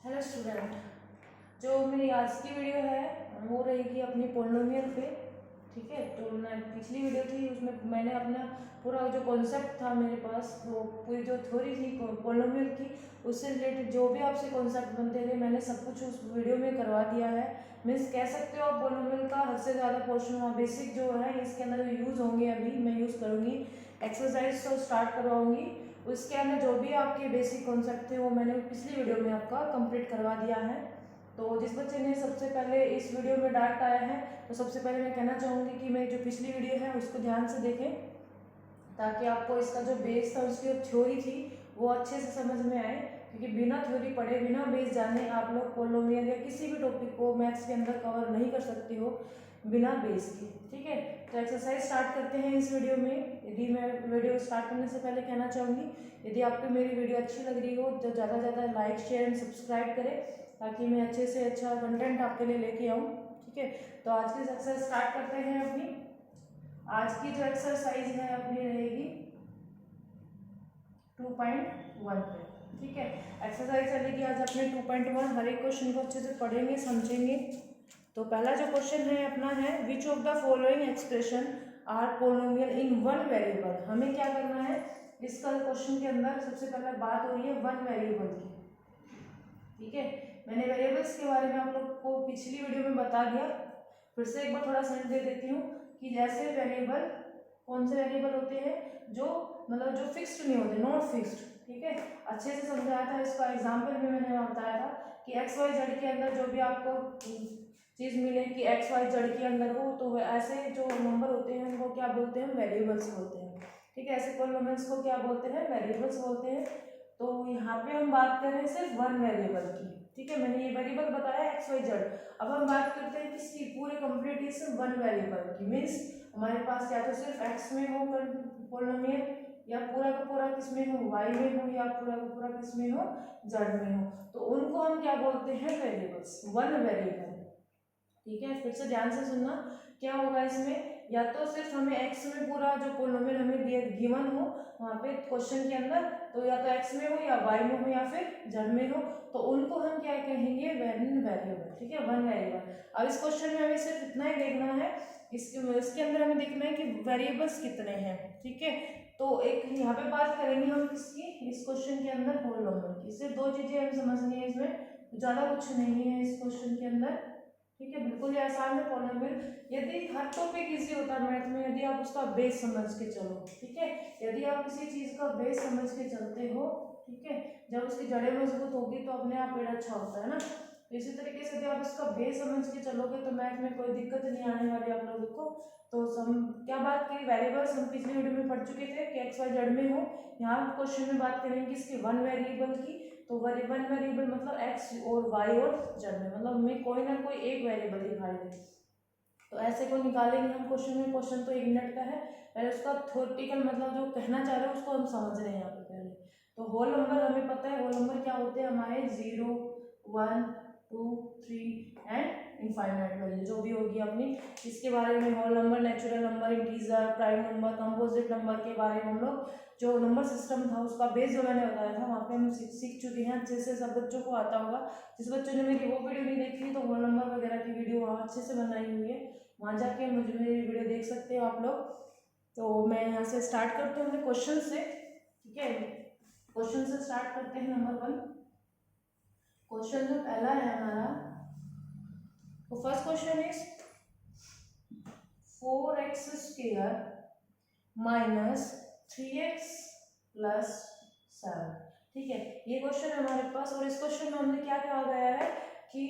Hello student, जो मेरी आज की वीडियो है वो रहेगी अपनी पोलिनोमियल पे। ठीक है, तो मैं पिछली वीडियो थी उसमें मैंने अपना पूरा जो कॉन्सेप्ट था मेरे पास, वो पूरी जो थ्योरी थी पोलिनोमियल की, उससे रिलेटेड जो भी आपसे कॉन्सेप्ट बनते थे मैंने सब कुछ उस वीडियो में करवा दिया है। मीन्स कह सकते हो आप पोलिनोमियल का हद से ज़्यादा पोर्शन हुआ। बेसिक जो है इसके अंदर जो यूज़ होंगे अभी मैं यूज़ करूँगी, एक्सरसाइज तो स्टार्ट करवाऊँगी। उसके अंदर जो भी आपके बेसिक कॉन्सेप्ट थे वो मैंने पिछली वीडियो में आपका कंप्लीट करवा दिया है। तो जिस बच्चे ने सबसे पहले इस वीडियो में डाउट आया है तो सबसे पहले मैं कहना चाहूँगी कि मेरी जो पिछली वीडियो है उसको ध्यान से देखें, ताकि आपको इसका जो बेस था, उसकी जो थ्योरी थी वो अच्छे से समझ में आए। क्योंकि बिना थ्योरी पढ़े, बिना बेस जाने आप लोग पोलिनोमियल या किसी भी टॉपिक को मैथ्स के अंदर कवर नहीं कर सकते हो बिना बेस के। ठीक है, तो एक्सरसाइज स्टार्ट करते हैं इस वीडियो में। यदि मैं वीडियो स्टार्ट करने से पहले कहना चाहूँगी, यदि आपको मेरी वीडियो अच्छी लग रही हो तो ज़्यादा से ज़्यादा लाइक शेयर एंड सब्सक्राइब करें, ताकि मैं अच्छे से अच्छा कंटेंट आपके लिए लेके आऊँ। ठीक है, तो आज की एक्सरसाइज स्टार्ट करते हैं अपनी। आज की जो एक्सरसाइज है अपनी रहेगी 2.1 पे। ठीक है, एक्सरसाइज चलेगी आज अपने 2.1। हर एक क्वेश्चन को अच्छे से पढ़ेंगे समझेंगे। तो पहला जो क्वेश्चन है अपना है, which of the following expression are polynomial in one variable. हमें क्या करना है इसका क्वेश्चन के अंदर, सबसे पहले बात हो रही है वन वेरिएबल की। ठीक है, मैंने वेरिएबल्स के बारे में आप लोग को पिछली वीडियो में बता दिया, फिर से एक बार थोड़ा सेंस दे देती हूँ कि जैसे वेरिएबल, कौन से वेरिएबल होते हैं जो मतलब जो फिक्स्ड नहीं होते, नॉट फिक्स्ड। ठीक है, अच्छे से समझाया था, इसका एग्जाम्पल भी मैंने बताया था कि एक्स वाई जेड के अंदर जो भी आपको चीज़ मिले कि एक्स वाई जेड के अंदर हो, तो ऐसे जो नंबर होते हैं उनको क्या बोलते हैं, वेरिएबल्स बोलते हैं। ठीक है, ऐसे पॉलिनोमियल्स को क्या बोलते हैं, वेरिएबल्स बोलते हैं। तो यहाँ पे हम बात कर रहे हैं सिर्फ वन वेरिएबल की। ठीक है, मैंने ये वेरिएबल बताया एक्स वाई जेड। अब हम बात करते हैं किसकी, पूरे कंप्लीट इस वन वेरिएबल की। मीन्स हमारे पास या तो सिर्फ एक्स में हो पोलिनोमियल, या पूरा का पूरा किस में हो, वाई में हो, या पूरा का पूरा किस में हो, जेड में हो, तो उनको हम क्या बोलते हैं, वेरिएबल्स, वन वेरिएबल। ठीक है, फिर से ध्यान से सुनना, क्या होगा इसमें, या तो सिर्फ हमें एक्स में पूरा जो पोलिनोमियल हमें दिया गिवन हो वहाँ पे क्वेश्चन के अंदर, तो या तो एक्स में हो या वाई में हो या फिर जेड में हो, तो उनको हम क्या कहेंगे, वन वेरिएबल। ठीक है, वन वेरिएबल। अब इस क्वेश्चन में हमें सिर्फ इतना ही देखना है, इसके अंदर हमें देखना है कि वेरिएबल्स कितने हैं। ठीक है, तो एक यहाँ पे बात करेंगे हम किसकी, इस क्वेश्चन के अंदर होल नंबर की। सिर्फ दो चीजें हमें समझनी है इसमें, ज़्यादा कुछ नहीं है इस क्वेश्चन के अंदर। ठीक है, बिल्कुल ही आसान है पोलिनोमियल। यदि हर टॉपिक इजी होता है मैथ में यदि आप उसका बेस समझ के चलो। ठीक है, यदि आप किसी चीज़ का बेस समझ के चलते हो, ठीक है, जब उसकी जड़ें मजबूत होगी तो अपने आप पेड़ अच्छा होता है ना। तो इसी तरीके से यदि आप उसका बेस समझ के चलोगे तो मैथ में कोई दिक्कत नहीं आने वाली आप लोगों को। तो हम क्या बात करी, वेरिएबल्स हम पिछली वीडियो में पढ़ चुके थे कि एक्स वाई जेड में हो। यहाँ क्वेश्चन में बात करेंगे इसकी वन वेरिएबल की। तो वन वेरिएबल मतलब एक्स और वाई और जेड में, मतलब हमें कोई ना कोई एक वेरिएबल दिखाई दे, तो ऐसे को निकालेंगे हम क्वेश्चन में। क्वेश्चन तो 1 मिनट का है, पहले उसका थ्योरेटिकल मतलब जो कहना चाह रहे हैं उसको हम समझ रहे हैं यहाँ पे पहले। तो होल नंबर हमें पता है, होल नंबर क्या होते हैं हमारे, 0 1 2 3 एंड इनफाइनाइट वैल्यू जो भी होगी अपनी। इसके बारे में whole number, natural number, integer, prime number, composite number के बारे में हम लोग जो नंबर सिस्टम था उसका बेस जो मैंने बताया था वहाँ पे हम सीख चुके हैं, अच्छे से सब बच्चों को आता होगा। जिस बच्चों ने मेरी वो वीडियो नहीं देखी तो होल नंबर वगैरह की वीडियो वहाँ अच्छे से बनाई हुई है, वहाँ जाके मुझे मेरी वीडियो देख सकते हो आप लोग। तो मैं यहाँ से स्टार्ट करती हूँ अपने क्वेश्चन से। ठीक है, क्वेश्चन से स्टार्ट करते हैं। नंबर 1 क्वेश्चन जो पहला है हमारा, तो first question is 4x square minus 3x plus 7। ठीक है, ये क्वेश्चन है हमारे पास। और इस क्वेश्चन में हमने क्या कहा गया है कि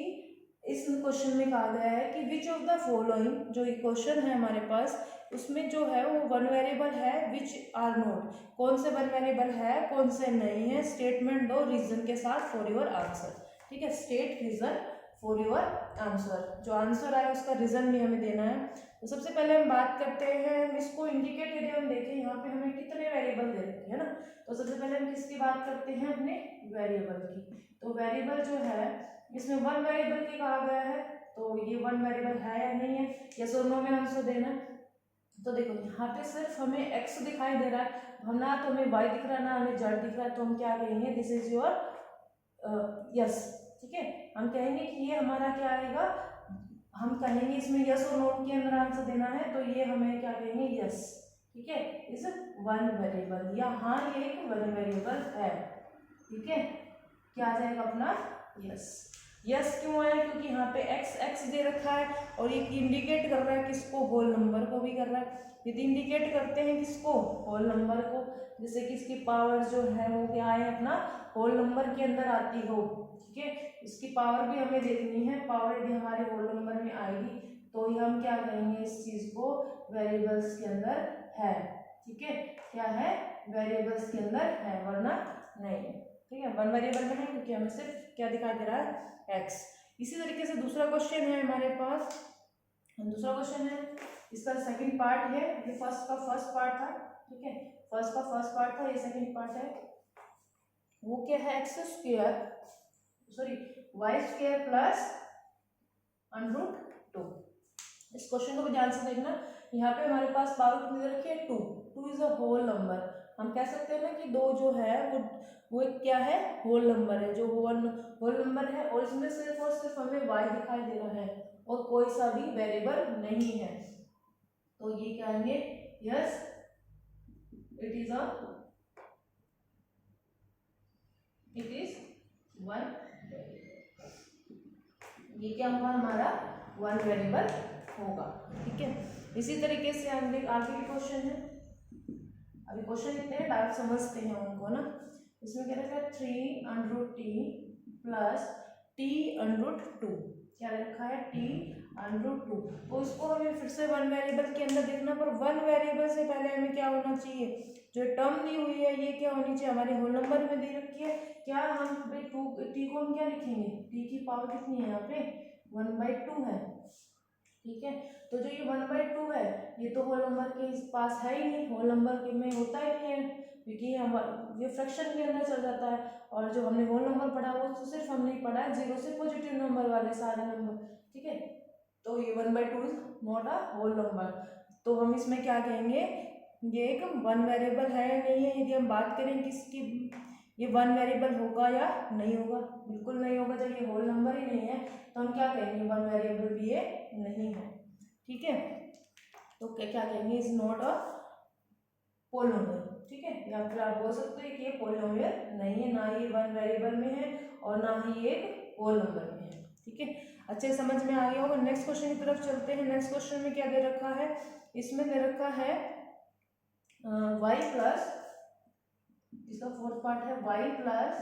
इस क्वेश्चन में कहा गया है कि विच ऑफ द फॉलोइंग, जो क्वेश्चन है हमारे पास उसमें जो है वो वन वेरिएबल है, विच आर नॉट, कौन से वन वेरिएबल है कौन से नहीं है, स्टेटमेंट दो रीजन के साथ फॉर योर आंसर। ठीक है, state reason for your answer, जो आंसर आए उसका रीजन भी हमें देना है। तो सबसे पहले हम बात करते हैं इसको इंडिकेट, यदि हम देखें यहाँ पे हमें कितने वेरिएबल दे रखे हैं ना, तो सबसे पहले हम किसकी बात करते हैं, अपने वेरिएबल की। तो वेरिएबल जो है इसमें वन वेरिएबल की कहा गया है, तो ये वन वेरिएबल है या नहीं है, यस और नो में आंसर देना है। तो देखो यहाँ पे सिर्फ हमें एक्स दिखाई दे रहा है, ना तो हमें वाई दिख रहा है ना हमें जेड दिख रहा है, तो हम क्या कहेंगे, दिस इज योर यस, ठीक है, हम कहेंगे कि ये हमारा क्या आएगा, हम कहेंगे इसमें यस और नो के अंदर आंसर देना है, तो ये हमें क्या कहेंगे, यस, ठीक है, इज वन वेरिएबल, या हाँ ये एक वन वेरिएबल है, ठीक है, क्या आ जाएगा अपना यस। यस क्यों आया, क्योंकि यहाँ पे एक्स एक्स दे रखा है और ये इंडिकेट कर रहा है किसको, होल नंबर को भी कर रहा है। यदि इंडिकेट करते हैं किसको, होल नंबर को, जैसे कि इसकी पावर जो है वो क्या है, अपना होल नंबर के अंदर आती हो, ठीक है, इसकी पावर भी हमें देखनी है, पावर यदि हमारे होल नंबर में आएगी तो ये हम क्या करेंगे, इस चीज को वेरिएबल्स के अंदर है, ठीक है, क्या है, वेरिएबल्स के अंदर है, वरना नहीं है, ठीक है, वन वेरिएबल में है क्योंकि हमें सिर्फ क्या दिखाई दे रहा है, एक्स। इसी तरीके से दूसरा क्वेश्चन है हमारे पास, दूसरा क्वेश्चन है, इसका सेकंड पार्ट है, ये फर्स्ट का फर्स्ट पार्ट था, ठीक है, फर्स्ट का फर्स्ट पार्ट था, ये सेकंड पार्ट है, वो क्या है, x square sorry y square plus √2। इस क्वेश्चन को भी ध्यान से देखना, यहाँ पे हमारे पास पावर कितनी दे रखी है, 2, 2 इज अ होल नंबर, हम कह सकते हैं ना कि दो जो है वो एक क्या है, होल नंबर है, जो होल नंबर है, और इसमें सिर्फ और सिर्फ हमें y दिखाई दे रहा है और कोई सा भी वेरिएबल नहीं है, तो ये कहेंगे यस इट इज वन, ये क्या होगा, हमारा वन वेरिएबल होगा, ठीक है। इसी तरीके से आगे भी क्वेश्चन है, अभी क्वेश्चन इतने हैं, डायरेक्ट समझते हैं उनको ना। इसमें क्या रखा है, 3√t प्लस t√2, क्या रखा है, t√2, तो इसको हमें फिर से वन वेरिएबल के अंदर देखना, पर वन वेरिएबल से पहले हमें क्या होना चाहिए, जो टर्म दी हुई है ये क्या होनी चाहिए, हमारे होल नंबर में दे रखी है, क्या हम भाई टी को हम क्या लिखेंगे, टी की पावर कितनी है, यहाँ पे 1/2 है, ठीक है, तो जो ये 1/2 है ये तो होल नंबर के इस पास है ही नहीं, होल नंबर के में होता ही नहीं है, क्योंकि ये फ्रैक्शन के अंदर चल जाता है, और जो हमने होल नंबर पढ़ा वो तो सिर्फ हमने पढ़ा है जीरो से पॉजिटिव नंबर वाले सारे नंबर, ठीक है, तो ये 1/2 is not a whole number, तो हम इसमें क्या कहेंगे, ये एक वन वेरिएबल है या नहीं है, यदि हम बात करें किसकी, ये वन वेरिएबल होगा या नहीं होगा, बिल्कुल नहीं होगा, जब ये होल नंबर ही नहीं है तो हम क्या कहेंगे, वन वेरिएबल भी ये नहीं है, ठीक है, तो क्या कहेंगे, इज नॉट अ पोलिनोमियल, ठीक है, या फिर आप बोल सकते हैं कि ये पोलिनोमियल नहीं है, ना ये वन वेरिएबल में है और ना ही एक होल नंबर में है, ठीक है, अच्छे समझ में आ गया होगा। नेक्स्ट क्वेश्चन की तरफ चलते हैं। नेक्स्ट क्वेश्चन में क्या दे रखा है, इसमें दे रखा है y प्लस, इसका फोर्थ पार्ट है y प्लस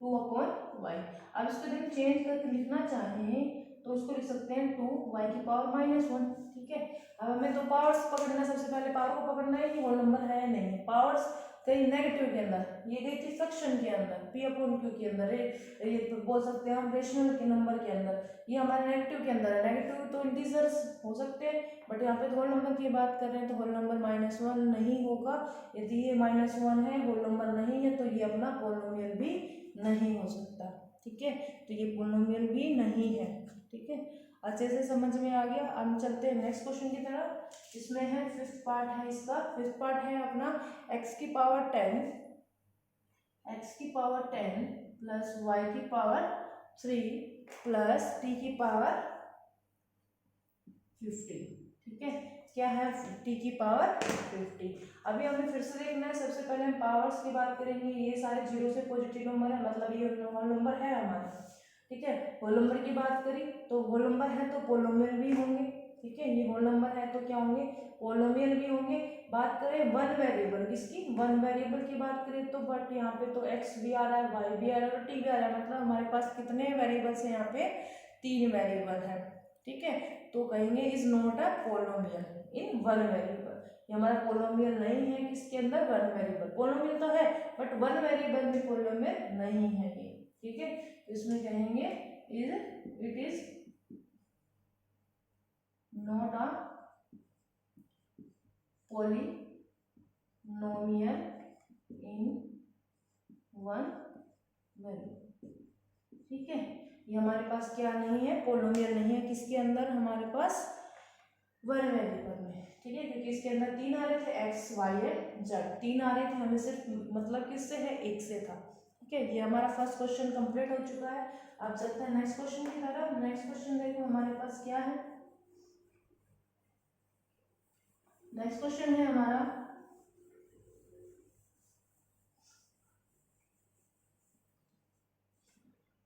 2/y। अब इसको यदि चेंज करके लिखना चाहें तो उसको लिख सकते हैं 2y की पावर -1, ठीक है। अब हमें तो पावर्स पकड़ना, सबसे पहले पावर को पकड़ना है कि होल नंबर है या नहीं है। पावर्स कहीं नेगेटिव के अंदर, ये गई थी फ्रैक्शन के अंदर, p/q के अंदर, ये तो बोल सकते हैं हम रेशनल के नंबर के अंदर, ये हमारे नेगेटिव के अंदर है। नेगेटिव तो इंटीजर्स हो सकते हैं, बट यहाँ पे तो होल नंबर की बात कर रहे हैं, तो होल नंबर -1 नहीं होगा। यदि ये -1 है, होल नंबर नहीं है, तो ये अपना पोलिनोमियल भी नहीं हो सकता, ठीक है, तो ये पोलिनोमियल भी नहीं है, ठीक है, अच्छे से समझ में आ गया। अब चलते हैं नेक्स्ट क्वेश्चन की तरफ। इसमें है फिफ्थ पार्ट है, इसका फिफ्थ पार्ट है अपना x की पावर 10 प्लस y की पावर 3 प्लस t की पावर 50, ठीक है, क्या है, t की पावर 50। अभी हमें फिर से देखना है, सबसे पहले हम पावर्स की बात करेंगे, ये सारे जीरो से पॉजिटिव नंबर है, मतलब ये होल नंबर है हमारा, ठीक है। होल नंबर की बात करी तो होल नंबर है तो पोलिनोमियल भी होंगे, ठीक है, ये होल नंबर है तो क्या होंगे, पोलिनोमियल भी होंगे। बात करें वन वेरिएबल किसकी, वन वेरिएबल की बात करें तो बट यहाँ पे तो x भी आ रहा है, y भी आ रहा है और t भी आ रहा है, मतलब हमारे पास कितने वेरिएबल्स हैं, यहाँ पे 3 वेरिएबल है, ठीक है, तो कहेंगे is not a polynomial in one variable, ये हमारा पोलिनोमियल नहीं है किसके अंदर, वन वेरिएबल। पोलिनोमियल तो है बट वन वेरिएबल में पोलिनोमियल नहीं है ये, ठीक है, तो इसमें कहेंगे it is not a polynomial in one variable, ठीक है, ये हमारे पास क्या नहीं है, पोलिनोमियल नहीं है किसके अंदर, हमारे पास वन वेरिएबल में, ठीक है, क्योंकि इसके अंदर 3 आ रहे थे, x y and z 3 आ रहे थे, हमें सिर्फ मतलब किससे है, एक से था, ठीक ठीक है, ये हमारा फर्स्ट क्वेश्चन कंप्लीट हो चुका है। अब चलते हैं नेक्स्ट क्वेश्चन की तरफ। नेक्स्ट क्वेश्चन देखो हमारे पास क्या है। नेक्स्ट क्वेश्चन है हमारा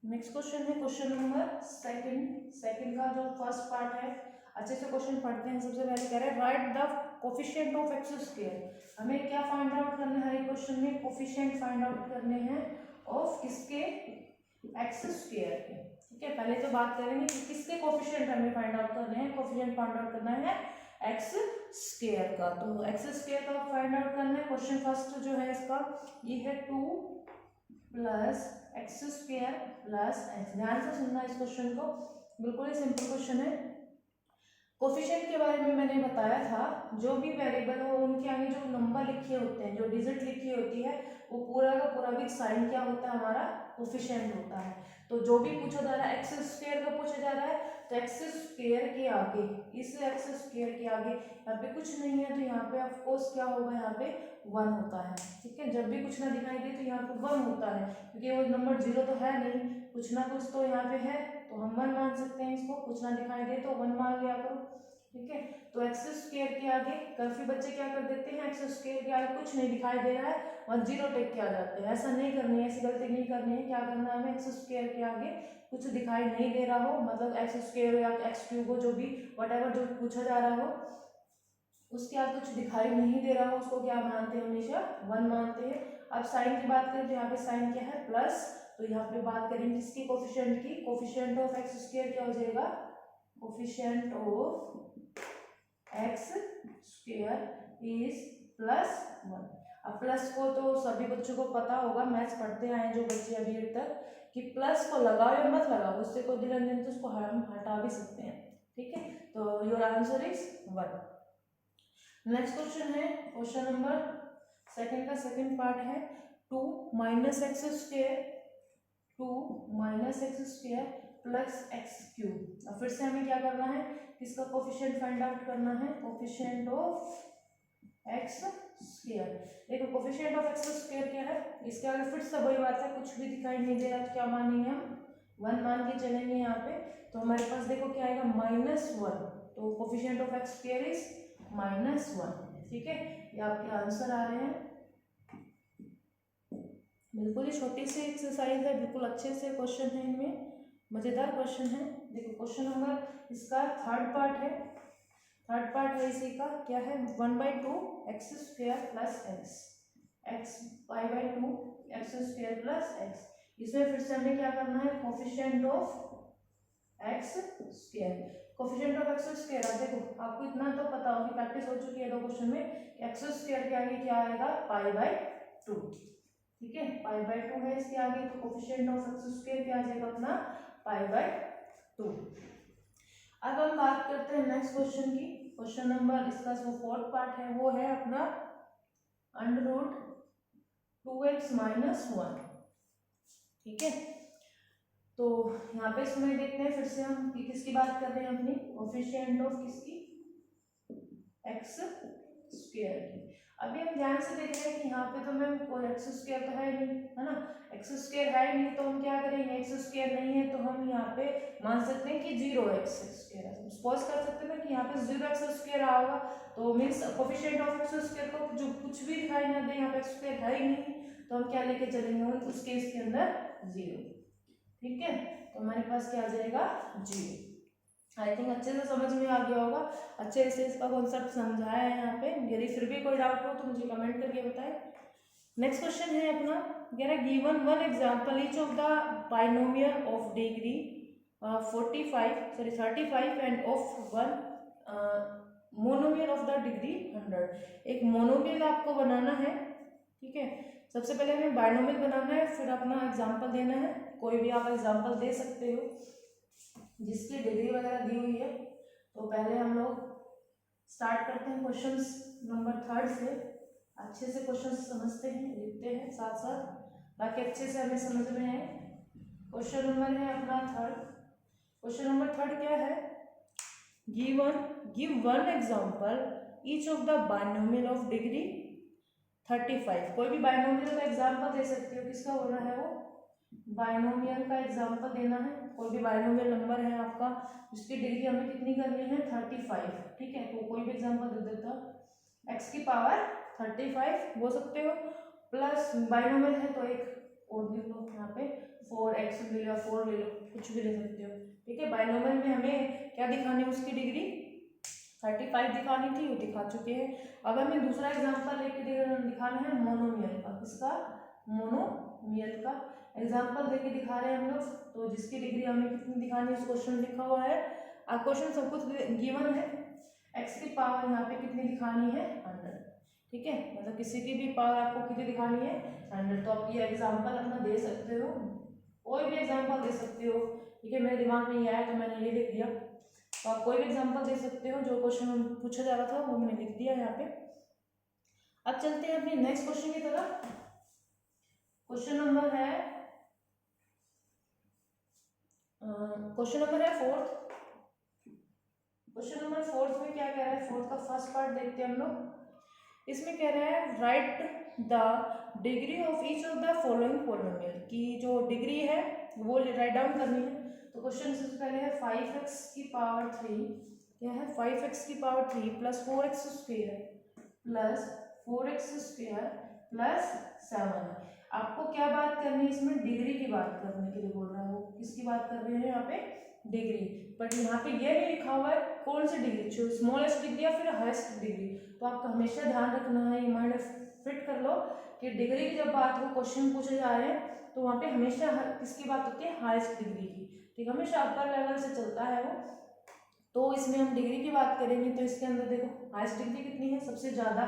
क्वेश्चन नंबर सेकंड का जो फर्स्ट पार्ट है, अच्छे से क्वेश्चन पढ़ते हैं। सबसे पहले कह रहे हैं right the coefficient of x square. हमें क्या फाइंड आउट करना है क्वेश्चन में? कोफिशिएंट फाइंड आउट करने हैं ऑफ किसके? एक्स स्क्वायर के। ठीक है, पहले तो बात करेंगे कि किसके कोफिशिएंट हमें फाइंड आउट करने हैं। कोफिशिएंट फाइंड आउट करना है एक्स स्क्वायर का। तो एक्स स्क्वायर का फाइंड आउट करना है। क्वेश्चन फर्स्ट जो है इसका ये है 2 plus x square plus x. ध्यान से सुनना इस क्वेश्चन को, बिल्कुल ही सिंपल क्वेश्चन है। कोफिशिएंट के बारे में मैंने बताया था, जो भी वेरिएबल हो उनके आगे जो नंबर लिखे होते हैं, जो डिजिट लिखी होती है, वो पूरा का पूरा भी साइन क्या होता है? हमारा कोफिशिएंट होता है। तो जो भी पूछा जा रहा है एक्स स्क्वायर का पूछा जा रहा है, तो एक्स स्क्वायर के आगे, इस एक्स स्क्वायर के आगे यहाँ पे कुछ नहीं है, तो यहाँ पे ऑफ कोर्स क्या होगा? यहाँ पे 1 होता है। ठीक है, जब भी कुछ ना दिखाई दे तो यहाँ पे 1 होता है, क्योंकि वो नंबर 0 तो है नहीं, कुछ ना कुछ तो यहाँ पे है, तो हम 1 मान सकते हैं इसको। कुछ ना दिखाई दे तो 1 मान लिया करो। ठीक है, तो एक्स स्क्वायर के आगे काफी बच्चे क्या कर देते हैं, एक्स स्क्वायर के आगे कुछ नहीं दिखाई दे रहा है और 0 टेक के आ जाते हैं। ऐसा नहीं करनी है, ऐसी गलती नहीं करनी है। क्या करना है हमें? एक्स स्क्वायर के आगे कुछ दिखाई नहीं दे रहा हो, मतलब एक्स स्क्वायर या एक्स क्यूब हो, जो भी वट जो पूछा जा रहा हो, उसके आगे कुछ दिखाई नहीं दे रहा हो, उसको क्या मानते हैं? हमेशा 1 मानते हैं। अब साइन की बात करें तो यहाँ पे साइन क्या है? प्लस। तो यहाँ पे बात करेंगे किसकी? कोफिशिएंट की। कोफिशिएंट ऑफ एक्स स्क्वायर क्या हो जाएगा? Coefficient of x square is +1। अब प्लस को तो सभी बच्चों को पता होगा, मैथ्स पढ़ते आए जो बच्चे अभी तक, कि प्लस को लगाओ या मत लगाओ, उससे कोई दिलन दिन तो उसको हम हटा भी सकते हैं। ठीक है, तो your answer is 1। Next question है क्वेश्चन नंबर सेकंड का सेकंड पार्ट है 2 minus x square plus x cube. अब फिर से हमें क्या करना है? किसका कोफिशिएंट फाइंड आउट करना है? Coefficient of x square. देखो कोफिशिएंट ऑफ एक्स स्क्वायर क्या है? इसके आगे फिर से वही बात है, कुछ भी दिखाई नहीं दे रहा तो क्या मानेंगे हम? 1 मान के चलेंगे यहाँ पे। तो हमारे पास देखो क्या आएगा? -1। तो coefficient of x square is -1। ठीक है, ये आपके आंसर आ रहे हैं। बिल्कुल ही छोटी सी एक्सरसाइज है, बिल्कुल अच्छे से क्वेश्चन है, इनमें मजेदार क्वेश्चन है। देखो क्वेश्चन नंबर इसका थर्ड पार्ट है। थर्ड पार्ट है इसी का, क्या है? 1/2 x square plus x 5/2 x square plus x. इसमें फिर से हमें क्या करना है? Coefficient of x square. Coefficient of x square, आप देखो आपको इतना तो पता होगी, प्रैक्टिस हो चुकी है 2 क्वेश्चन में। एक्स स्क्वायर के आगे क्या आएगा? π/2। ठीक है, π/2 है इसके आगे, तो कोफिशिएंट ऑफ एक्स स्क्वायर क्या आ जाएगा अपना? π/2। अब हम बात करते हैं नेक्स्ट क्वेश्चन की। क्वेश्चन नंबर इसका जो फोर्थ पार्ट है वो है अपना √2x - 1। ठीक है, तो यहाँ पे इसमें देखते हैं फिर से हम कि किसकी बात कर रहे हैं? अपनी कोफिशिएंट ऑफ किसकी? एक्स स्क्वायर की। अभी हम ध्यान से देख रहे हैं कि यहाँ पे तो मैम कोई एक्स स्क्वायर तो है नहीं, है ना? एक्स स्क्वायर है नहीं, तो हम क्या करेंगे? एक्स स्क्वायर नहीं है तो हम यहाँ पे मान सकते हैं कि 0 एक्स स्क्वायर है। सपोज कर सकते हैं कि यहाँ पे 0 एक्स स्क्वायर आओगा, तो means coefficient of x square को जो कुछ भी दिखाई ना दे, यहाँ पे एक्स स्क्वायर है ही नहीं, तो हम क्या लेके चलेंगे उस केस के अंदर? 0। ठीक है, तो हमारे पास क्या आ जाएगा? 0। आई थिंक अच्छे से समझ में आ गया होगा, अच्छे से इसका कॉन्सेप्ट समझाया है यहाँ पे। यदि फिर भी कोई डाउट हो तो मुझे कमेंट करके बताएं। नेक्स्ट क्वेश्चन है अपना, कह रहा है given 1 example each of the binomial of degree 35 end of 1 monomial of the degree 100। एक मोनोमियल आपको बनाना है। ठीक है, सबसे पहले हमें बाइनोमियल बनाना है, फिर अपना एग्जांपल देना है। कोई भी आप एग्जांपल दे सकते हो जिसकी डिग्री वगैरह दी हुई है। तो पहले हम लोग स्टार्ट करते हैं क्वेश्चंस नंबर 3 से। अच्छे से क्वेश्चंस समझते हैं, लिखते हैं साथ साथ, ताकि अच्छे से हमें समझ में आए। क्वेश्चन नंबर है अपना 3। क्वेश्चन नंबर 3 क्या है? Give 1 example each of the binomial of degree 35। कोई भी बाइनोमियल का एग्जांपल दे सकते हो, किसका हो रहा है वो, बाइनोमियल का एग्जांपल देना है। कोई भी बाइनोमियल नंबर है आपका जिसकी डिग्री हमें कितनी करनी है 35, ठीक है। तो कोई भी एग्जांपल दे देता, x की पावर 35 बोल सकते हो, प्लस बाइनोमियल है तो एक और लिख लो यहाँ पे 4x ले लो, 4 ले लो, कुछ भी ले सकते हो, ठीक है। बाइनोमियल में हमें क्या दिखानी है, उसकी डिग्री 35 दिखानी थी, वो दिखा चुके हैं। अब हमें दूसरा एग्जांपल लेके दिखाना है मोनोमियल का, किसका, मोनोमियल का एग्जांपल देके दिखा रहे हैं हम लोग। तो जिसकी डिग्री हमें कितनी दिखानी है, उस क्वेश्चन लिखा हुआ है, अब क्वेश्चन सब कुछ गिवन है। x की पावर यहाँ पे कितनी दिखानी है 100, ठीक है, मतलब किसी की भी पावर आपको कितनी दिखानी है 100। तो आप ये एग्जांपल अपना दे सकते हो, कोई भी एग्जांपल दे सकते हो, ठीक है। मेरे दिमाग में ये आया तो मैंने ये लिख दिया। तो आप कोई भी एग्जांपल दे सकते हो, जो क्वेश्चन पूछा जा रहा था वो मैंने लिख दिया यहाँ पे। अब चलते हैं अपने नेक्स्ट क्वेश्चन की तरफ। क्वेश्चन नंबर है फोर्थ। क्वेश्चन नंबर फोर्थ में क्या कह रहा है, फोर्थ का फर्स्ट पार्ट देखते हैं हम लोग। इसमें कह रहा है right the degree of each of the following polynomial, की जो डिग्री है वो राइट डाउन करनी है। तो क्वेश्चन सबसे पहले है 5x की पावर 3, क्या है 5x की power 3 plus 4x square plus 4x square plus 7। आपको क्या बात करनी है इसमें, डिग्री की बात करने के लिए बोल रहा है वो, किसकी बात कर रहे हैं यहाँ पे, डिग्री। बट यहाँ पे ये नहीं लिखा हुआ है कौन सी डिग्री, स्मॉलेस्ट डिग्री या फिर हाईएस्ट डिग्री। तो आपको हमेशा ध्यान रखना है, ये माइंड फिट कर लो कि डिग्री की जब बात हो, क्वेश्चन पूछे जा रहे हैं तो वहाँ पे हमेशा किसकी बात होती है, हाईएस्ट डिग्री की, ठीक, हमेशा अपर लेवल से चलता है वो। तो इसमें हम डिग्री की बात करेंगे तो इसके अंदर देखो हाईएस्ट डिग्री कितनी है, सबसे ज़्यादा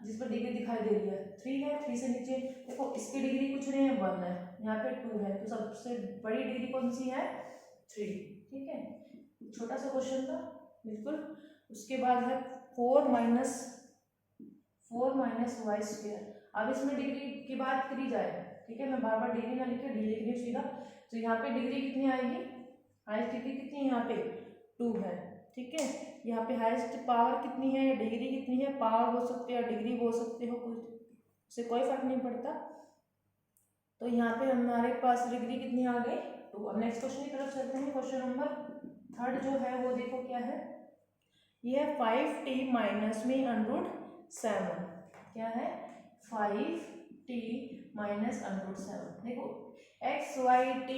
जिस पर डिग्री दिखाई दे रही है 3 है, 3 से नीचे देखो इसकी डिग्री कुछ नहीं है 1 है, यहाँ पे 2 है, तो सबसे बड़ी डिग्री कौन सी है 3, ठीक है। छोटा सा क्वेश्चन था बिल्कुल। उसके बाद है 4 माइनस वाई स्क्वायर। अब इसमें डिग्री की बात करी जाए, ठीक है, मैं बार बार डिग्री ना लिखे, डी लिख रही हूँ सीधा। तो यहाँ पे डिग्री कितनी आएगी, हाईएस्ट डिग्री कितनी है यहाँ पे 2 है, ठीक है। यहाँ पे हाईएस्ट पावर कितनी है या डिग्री कितनी है, पावर बोल सकते हो या डिग्री बोल सकते हो, कुछ से कोई फर्क नहीं पड़ता। तो यहाँ पे हमारे पास डिग्री कितनी आ गई 2। अब नेक्स्ट क्वेश्चन की तरफ चलते हैं। क्वेश्चन नंबर थर्ड जो है वो देखो क्या है, ये 5t माइनस में √7, क्या है 5t माइनस √7। देखो x y t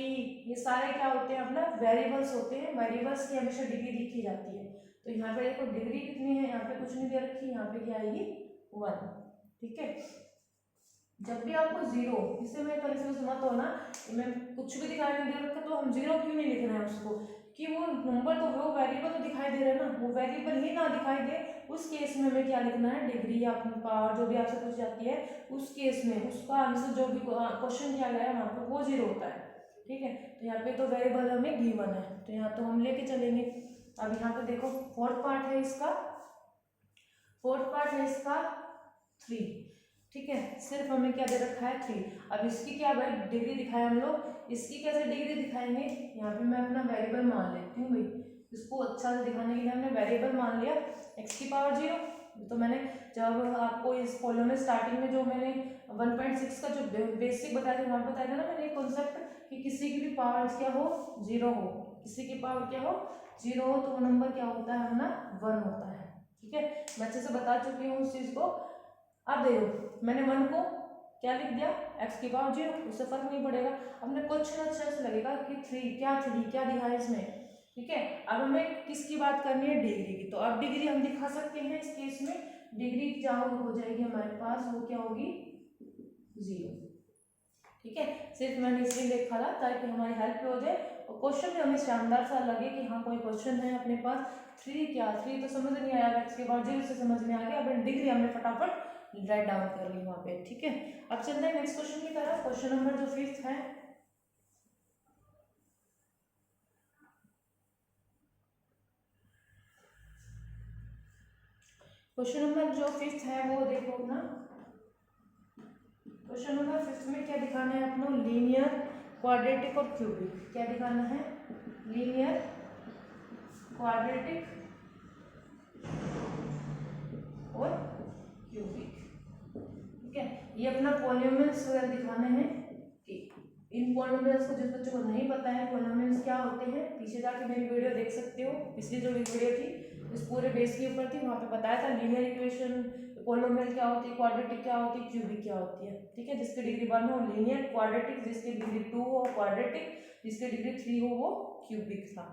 ये सारे क्या होते हैं अपना वेरिएबल्स होते हैं, वेरिएबल्स की हमेशा डिग्री लिखी जाती है। तो यहाँ पे देखो डिग्री कितनी है, यहाँ पे कुछ नहीं दे रखी, यहाँ पे क्या आएगी 1, ठीक है। जब भी आपको 0, इससे मैं कंफ्यूज मत होना, मैं कुछ भी दिखाई नहीं दे रखा तो हम 0 क्यों नहीं लिख रहे हैं उसको, कि वो नंबर तो वो वेरिएबल तो दिखाई दे रहा है ना, वो वेरिएबल ही ना दिखाई दे उस केस में हमें क्या लिखना है, डिग्री या अपनी पावर जो भी आपसे पूछ जाती है उस केस में उसका आंसर जो भी क्वेश्चन किया गया है वहाँ पे वो 0 होता है, ठीक है। तो यहाँ पे तो वेरिएबल हमें गिवन है तो यहाँ तो हम लेके चलेंगे। अब यहाँ पे देखो फोर्थ पार्ट है इसका 3, ठीक है, सिर्फ हमें क्या दे रखा है 3। अब इसकी क्या भाई डिग्री दिखाए हम लोग, इसकी कैसे डिग्री दिखाएंगे, यहाँ पे मैं अपना वेरिएबल मान लेती हूँ भाई, इसको अच्छा से दिखाने के लिए हमने वेरिएबल मान लिया x की पावर 0। तो मैंने जब आपको इस फॉलो में स्टार्टिंग में जो मैंने 1.6 का जो बेसिक बताया था वहाँ बताया था ना मैंने कॉन्सेप्ट कि किसी की भी पावर क्या हो 0 हो, किसी की पावर क्या हो 0 हो तो वो नंबर क्या होता है अपना 1 होता है, ठीक है। मैं अच्छे से बता चुकी हूँ उस चीज़ को। अब देखो मैंने 1 को क्या लिख दिया x की पावर 0, उससे फर्क नहीं पड़ेगा। अपने क्वेश्चन अच्छे से लगेगा कि 3 क्या दिखा है इसमें, ठीक है। अब हमें किसकी बात करनी है, डिग्री की। तो अब डिग्री हम दिखा सकते हैं इस केस में, डिग्री क्या हो जाएगी हमारे पास, वो क्या होगी 0, ठीक है। सिर्फ मैंने इसलिए लिखा था ताकि हमारी हेल्प हो जाए और क्वेश्चन भी हमें शानदार सा लगे कि हाँ कोई क्वेश्चन है अपने पास। 3 तो समझ नहीं आया, इसके बाद 0 से समझ में आ गया। अब डिग्री हमने फटाफट राइट डाउन कर ली वहाँ पे, ठीक है। अब चलते हैं नेक्स्ट क्वेश्चन की तरफ। क्वेश्चन नंबर जो 5th है, क्वेश्चन नंबर जो 5th है वो देखो अपना। क्वेश्चन नंबर 5th में क्या दिखाना है अपना, लीनियर, क्वाड्रेटिक और क्यूबिक। क्या दिखाना है, लीनियर, क्वाड्रेटिक और क्यूबिक, ठीक है। ये अपना पॉलिनोमियल्स वगैरह दिखाने हैं कि इन पॉलिनोमियल्स को जिस बच्चों को नहीं पता है पॉलिनोमियल्स क्या होते हैं, पीछे जाके मेरी वीडियो देख सकते हो। पिछली जो वीडियो थी इस पूरे बेस के ऊपर थी, वहाँ पे बताया था लीनियर इक्वेशन, पॉलिनोमियल क्या होती है, क्वाड्रेटिक क्या होती है, क्यूबिक क्या होती है। ठीक है, जिसकी डिग्री 1 हो लीनियर, क्वाड्रेटिक जिसकी डिग्री 2 हो क्वाड्रेटिक, जिसकी डिग्री 3 हो वो क्यूबिक था।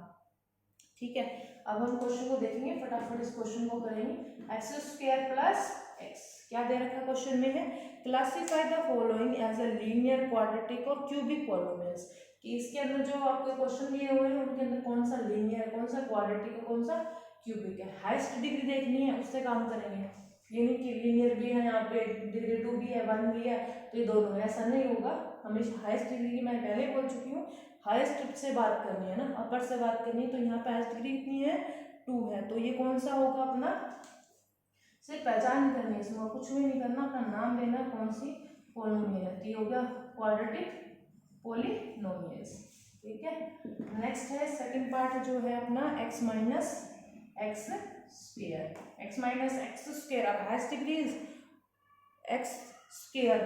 ठीक है, अब हम क्वेश्चन को देखेंगे, फटाफट इस क्वेश्चन को करेंगे। एक्स स्क्वायर प्लस एक्स, क्या दे रखा क्वेश्चन में है, classify the following as a linear, quadratic और क्यूबिक पॉलिनोमियल्स, कि इसके अंदर जो आपको क्वेश्चन दिए हुए हैं उनके अंदर कौन सा लीनियर, कौन सा क्वाड्रेटिक और कौन सा क्यूबिक है। हाईएस्ट डिग्री देखनी है, उससे काम करेंगे। ये नहीं कि लीनियर भी है, यहाँ पे डिग्री 2 भी है, 1 भी है, तो ये दोनों है, ऐसा नहीं होगा। हमेशा हाईएस्ट डिग्री की मैं पहले बोल चुकी हूँ, हाईएस्ट से बात करनी है ना, अपर से बात करनी है। तो यहाँ पे हाईएस्ट डिग्री कितनी है, 2 है, तो ये कौन सा होगा अपना, सिर्फ पहचान करनी है, इसमें कुछ भी नहीं करना, अपना नाम देना कौन सी पॉलिनोमियल है। तो ये हो गया क्वाड्रेटिक पॉलिनोमियल्स। ठीक है, नेक्स्ट है सेकंड पार्ट जो है अपना x minus x square. X minus x square, अब highest degree x square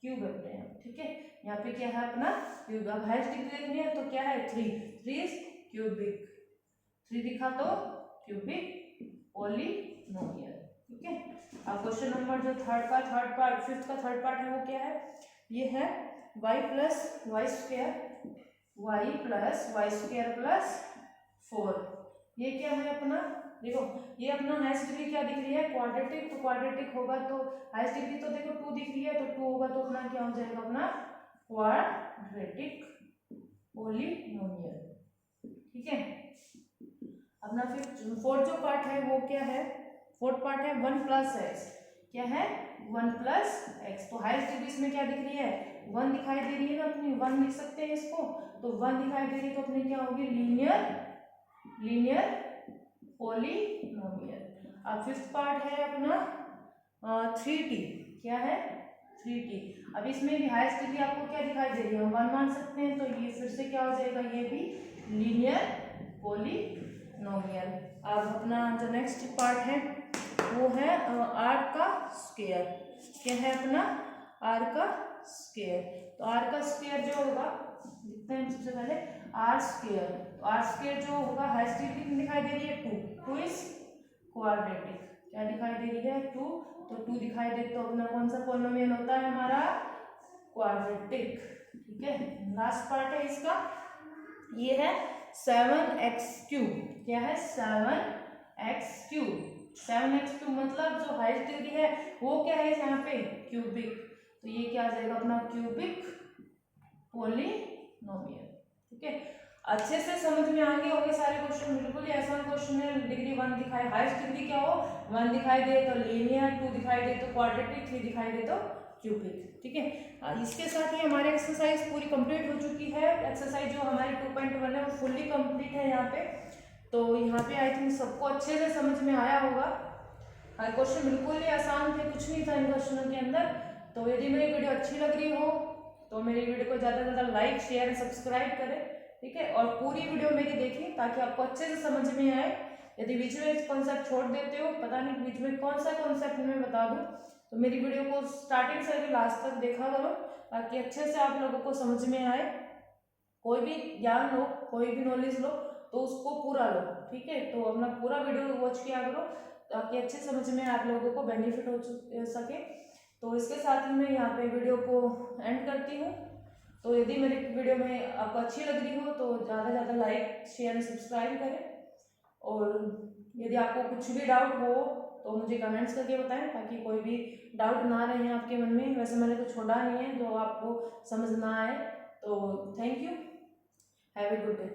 cube रखते हैं। ठीक है, यहाँ पे क्या है अपना क्यूब। अब हाईएस्ट डिग्री देखनी है तो क्या है 3 इज क्यूबिक, 3 दिखा तो क्यूबिक पॉलिनोमियल। ठीक है, अब क्वेश्चन नंबर जो फिफ्थ का थर्ड पार्ट है वो क्या है, ये है y plus y square plus 4। ये क्या है अपना, देखो ये अपना हाईएस्ट डिग्री क्या दिख रही है, क्वाड्रेटिक, तो क्वाड्रेटिक होगा तो हाईएस्ट डिग्री तो देखो 2 दिख रही है, तो 2 होगा तो अपना क्या हो जाएगा, अपना क्वाड्रेटिक पॉलिनोमियल। ठीक है, अपना फिर फोर्थ जो पार्ट है वो क्या है, फोर्थ पार्ट है 1 प्लस एक्स, क्या है 1 प्लस एक्स। तो हाईएस्ट डिग्री इसमें क्या दिख रही है, 1 दिखाई दे रही है ना, अपनी 1 लिख सकते हैं इसको, तो 1 दिखाई दे रही है तो अपनी क्या होगी, लीनियर पॉलिनोमियल। अब फिफ्थ पार्ट है अपना 3t, क्या है 3t। अब इसमें भी हाईएस्ट डिग्री आपको क्या दिखाई दे रही है, हम 1 मान सकते हैं, तो ये फिर से क्या हो जाएगा, ये भी लीनियर पॉलिनोमियल। अब अपना जो नेक्स्ट पार्ट है वो है आर का स्क्वायर, क्या है अपना आर का स्क्वायर। तो आर का स्क्वायर जो होगा, लिखते हैं सबसे पहले आर स्क्वायर। तो आर स्क्वायर जो होगा हाईएस्ट डिग्री दिखाई दे रही है 2 इज क्वाड्रेटिक, क्या दिखाई दे रही है 2, तो 2 दिखाई दे तो अपना कौन सा पॉलिनोमियल होता है हमारा, क्वाड्रेटिक। ठीक है, लास्ट पार्ट है इसका, ये है 7x3, क्या है 7x3। 7x3 मतलब जो हाईएस्ट डिग्री है वो क्या है यहाँ पे, क्यूबिक, तो ये क्या आ जाएगा अपना क्यूबिक पॉलिनोमियल। ठीक है, अच्छे से समझ में आ गए होंगे सारे क्वेश्चन, बिल्कुल ही आसान क्वेश्चन है। डिग्री 1 दिखाई, हाईएस्ट डिग्री क्या हो 1 दिखाई दे तो लीनियर, 2 दिखाई दे तो क्वाड्रेटिक, 3 दिखाई दे तो क्यूबिक। ठीक है, इसके साथ ही हमारी एक्सरसाइज पूरी कंप्लीट हो चुकी है। एक्सरसाइज जो हमारी 2.1 है वो फुल्ली कंप्लीट है यहाँ पे। तो यहाँ पे आई थिंक सबको अच्छे से समझ में आया होगा। हर क्वेश्चन बिल्कुल ही आसान थे, कुछ नहीं था इन क्वेश्चनों के अंदर। तो यदि मेरी वीडियो अच्छी लग रही हो तो मेरी वीडियो को ज़्यादा से ज़्यादा लाइक शेयर एंड सब्सक्राइब करें। ठीक है, और पूरी वीडियो मेरी देखें ताकि आपको अच्छे से समझ में आए। यदि बीच में कॉन्सेप्ट छोड़ देते हो, पता नहीं बीच में कौन सा कॉन्सेप्ट मैं बता दूँ, तो मेरी वीडियो को स्टार्टिंग से लास्ट तक देखा करो ताकि अच्छे से आप लोगों को समझ में आए। कोई भी ज्ञान लो, कोई भी नॉलेज लो तो उसको पूरा लो। ठीक है, तो अपना पूरा वीडियो वॉच किया करो ताकि अच्छे समझ में आप लोगों को बेनिफिट हो सके। तो इसके साथ ही मैं यहाँ पे वीडियो को एंड करती हूँ। तो यदि मेरी वीडियो में आपको अच्छी लग रही हो तो ज़्यादा से ज़्यादा लाइक शेयर एंड सब्सक्राइब करें। और यदि आपको कुछ भी डाउट हो तो मुझे कमेंट्स करके बताएं ताकि कोई भी डाउट ना रहे आपके मन में। वैसे मैंने कुछ छोड़ा नहीं है जो आपको समझ ना आए। तो thank you, have a good day.